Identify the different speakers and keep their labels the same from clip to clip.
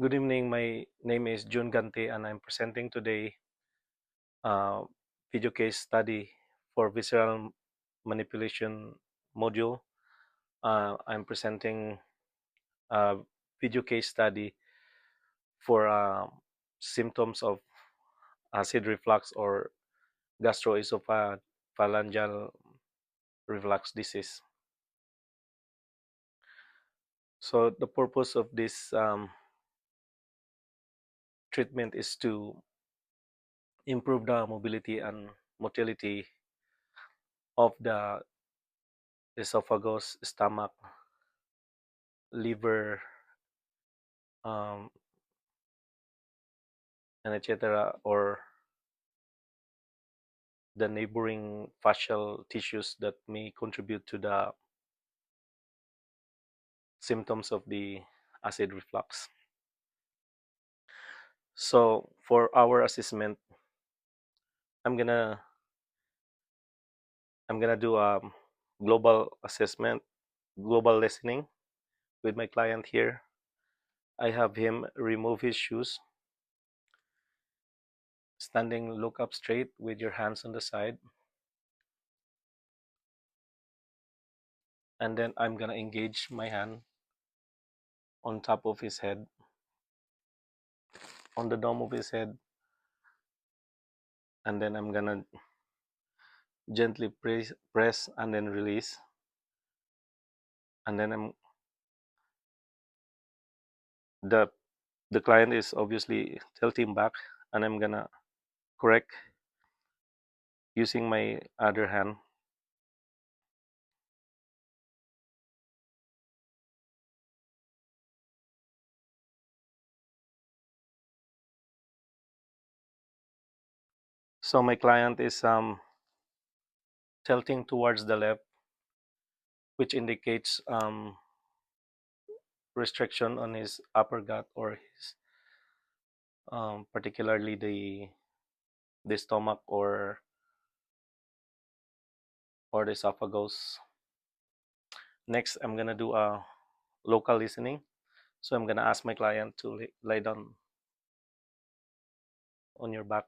Speaker 1: Good evening. My name is June Gante, and I'm presenting today a video case study for visceral manipulation module. I'm presenting a video case study for symptoms of acid reflux or gastroesophageal reflux disease. So the purpose of this treatment is to improve the mobility and motility of the esophagus, stomach, liver, um, and etc., or the neighboring facial tissues that may contribute to the symptoms of the acid reflux. So for our assessment, I'm gonna I'm gonna do a global assessment, global listening with my client here. I have him remove his shoes, standing, look up straight with your hands on the side, and then I'm gonna engage my hand on top of his head, on the dome of his head, and then I'm gonna gently press and then release, and then the the client is obviously tilting back, and I'm gonna correct using my other hand. So my client is tilting towards the left, which indicates restriction on his upper gut or his particularly the stomach or the esophagus. Next, I'm gonna do a local listening. So I'm gonna ask my client to lie down on your back.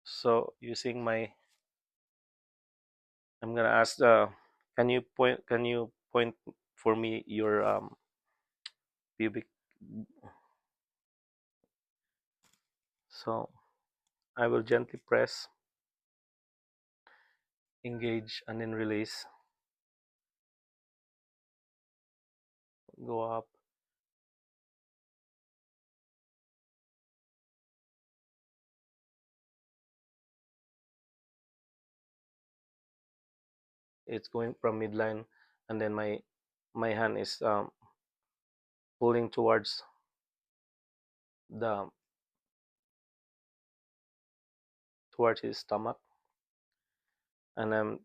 Speaker 1: So using my, I'm gonna ask, can you point for me your pubic? So I will gently press, engage, and then release. Go up. It's going from midline, and then my hand is pulling the towards his stomach, and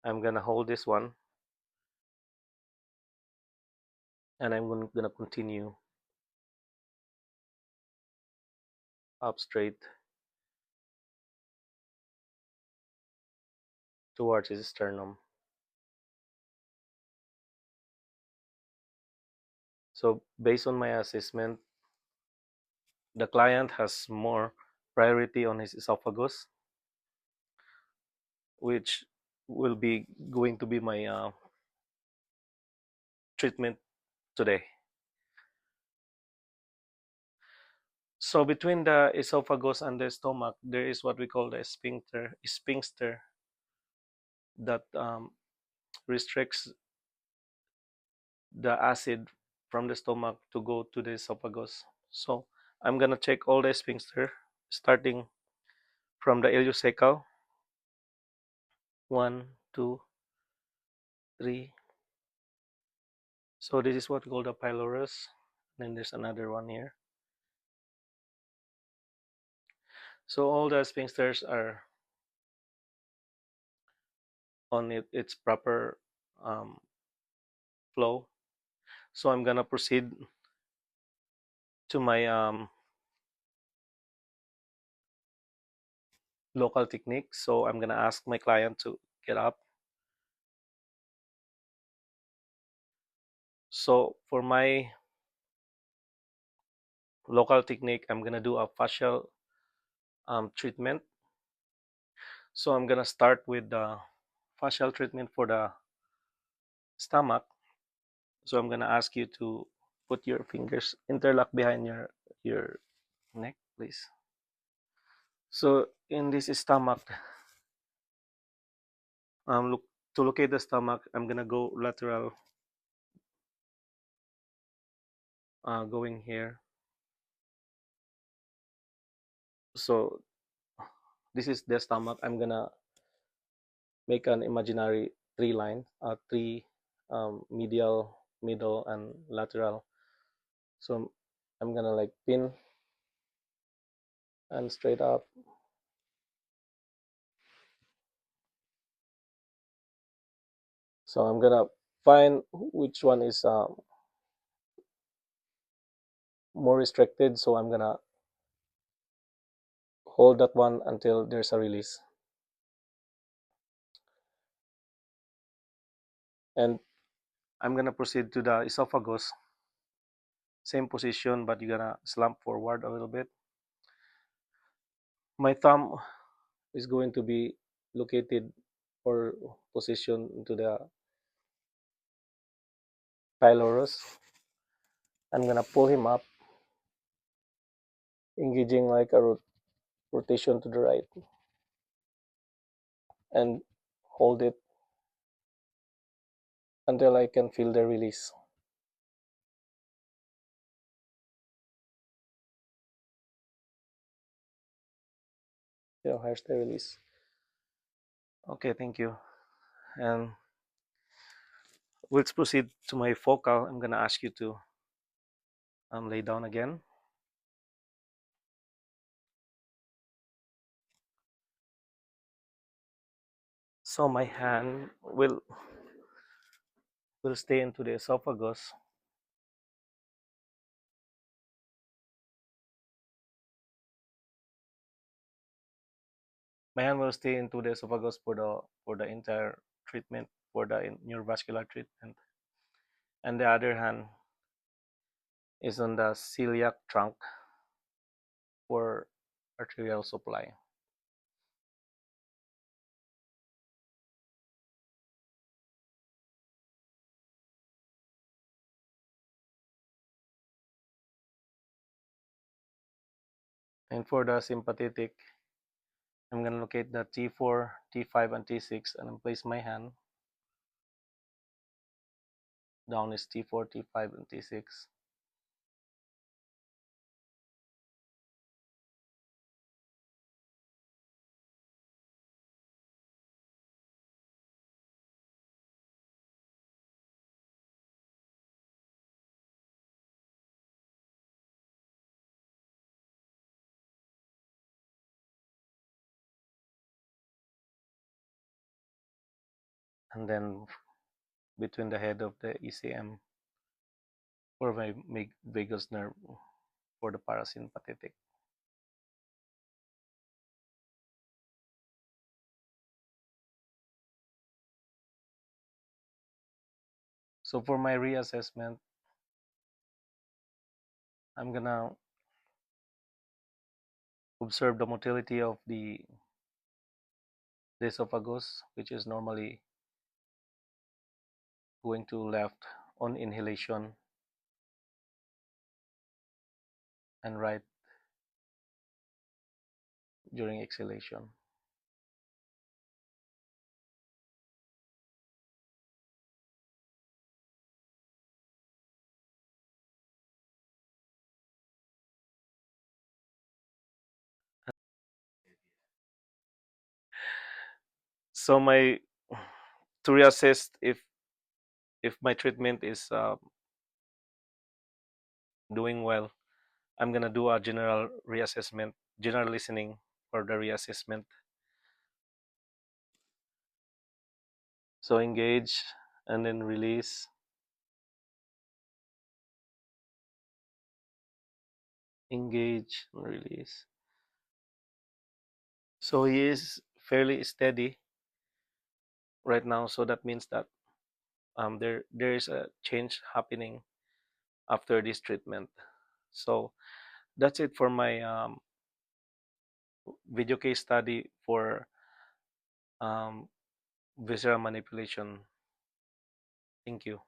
Speaker 1: I'm gonna hold this one, and gonna continue up straight towards his sternum. So based on my assessment, the client has more priority on his esophagus, which will be going to be my treatment today. So between the esophagus and the stomach, there is what we call the sphincter that restricts the acid from the stomach to go to the esophagus. So I'm gonna check all the sphincter, starting from the ileocecal. 1, 2, 3. So this is what we call the pylorus. Then there's another one here. So all the sphincters are on its proper um, flow. So I'm gonna proceed to my local technique. So I'm gonna ask my client to get up, So for my local technique, I'm gonna do a facial treatment. So I'm gonna start with the facial treatment for the stomach. So I'm gonna ask you to put your fingers interlock behind your neck, please. So in this stomach, look to locate the stomach. I'm gonna go lateral, going here. So this is the stomach. I'm gonna make an imaginary three line, three medial, middle, and lateral. So I'm gonna like pin and straight up. So I'm gonna find which one is more restricted. So I'm gonna hold that one until there's a release. And I'm gonna proceed to the esophagus. Same position, but you're gonna slump forward a little bit. My thumb is going to be located or positioned into the pylorus. I'm gonna pull him up, engaging like a rotation to the right, and hold it until I can feel the release. Here's the release. Okay, thank you. And let's proceed to my focal. I'm gonna ask you to lay down again. So my hand will stay into the esophagus. My hand will stay into the esophagus for the entire treatment, for the neurovascular treatment, and the other hand is on the celiac trunk for arterial supply. And for the sympathetic, I'm gonna locate the T4, T5, and T6, and then place my hand down is T4, T5, and T6. And then between the head of the ECM for my vagus nerve for the parasympathetic. So for my reassessment, I'm gonna observe the motility of the esophagus, which is normally going to left on inhalation and right during exhalation. So my to reassess if my treatment is doing well, I'm gonna do a general reassessment, general listening for the reassessment. So engage and then release, engage and release. So he is fairly steady right now. So that means that there is a change happening after this treatment. So that's it for my video case study for um, visceral manipulation. Thank you.